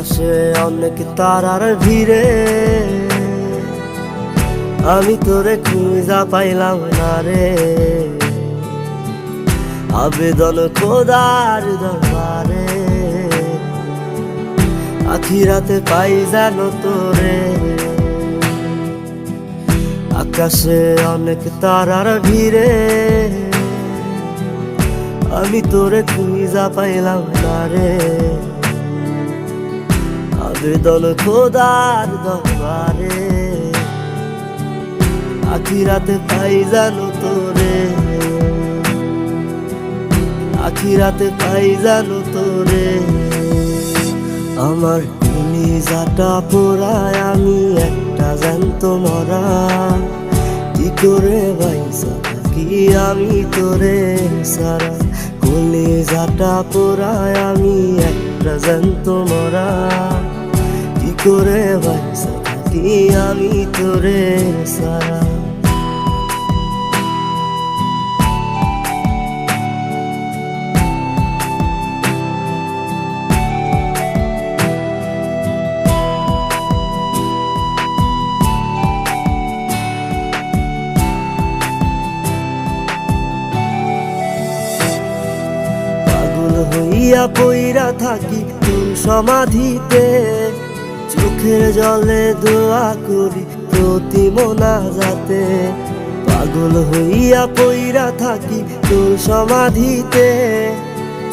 আকাশে অনেক তারার ভিড়ে আমি তোরে খুঁজা পাইলাম না রে। আবেদন খোদার দরবারে আখিরাতে পাই জানো তোরে। আকাশে অনেক তারার ভিড়ে আমি তোরে খুঁজা পাইলাম না রে। আবেদন খোদার দরবারে আখিরাতে পাই জানো তোরে। আখিরাতে পাই জানো তোরে। আমার কলিজাটা পোড়ায় আমি একটা জ্যান্ত মরা। কি করে বাইসা থাকি আমি তোরে সারা। কলিজাটা পোড়ায় আমি একটা জ্যান্ত মরা। কি করে বাইসা থাকি আমি তোরে সারা। হইয়া পইরা থাকি তোর সমাধিতে, চোখের জলে দোয়া করি প্রতি মোনাজাতে। পাগল হইয়া পইরা থাকি তোর সমাধিতে,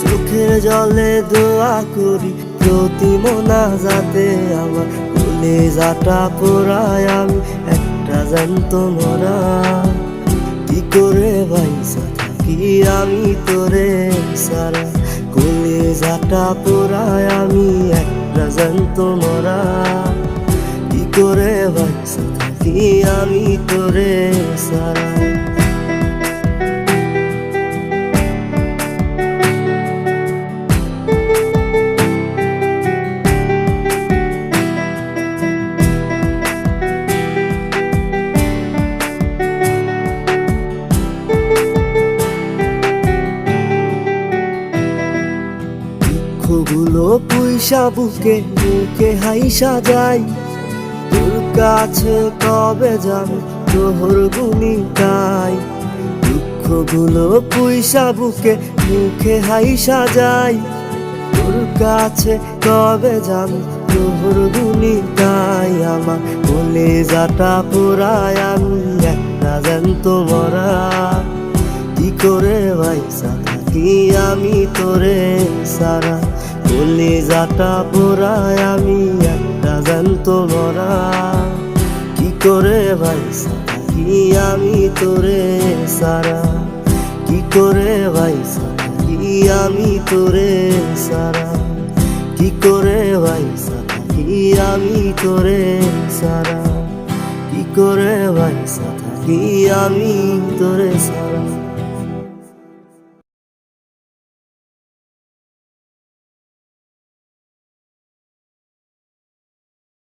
চোখের জলে দোয়া করি প্রতি মোনাজাতে। আমার কলিজাটা পোড়ায় আমি একটা জ্যান্ত মরা। কি করে বাইসা থাকি আমি তোরে সারা। কলিজাটা পোড়ায় আমি একটা জ্যান্ত মরা। কি করে বাইসা থাকি আমি তোরে সারা। গুলো পুইসা বুকে মুখে হাইসা যাই, তোর কাছে কবে যাবে তোর গুনি গাই। দুঃখগুলো পুইসা বুকে মুখে হাইসা যাই, তোর কাছে কবে যাবে তোর গুনি গাই। আমার কলিজাটা পোড়ায় আমি একটা জ্যান্ত মরা। কি করে বাইসা থাকি আমি তোরে সারা। কলিজাটা পোড়ায় আমি একটা জ্যান্ত মরা। কি করে বাইসা থাকি আমি তোরে সারা। কি করে বাইসা থাকি আমি তোরে সারা। কি করে বাইসা থাকি আমি তোরে সারা। কি করে বাইসা থাকি আমি তোরে সারা।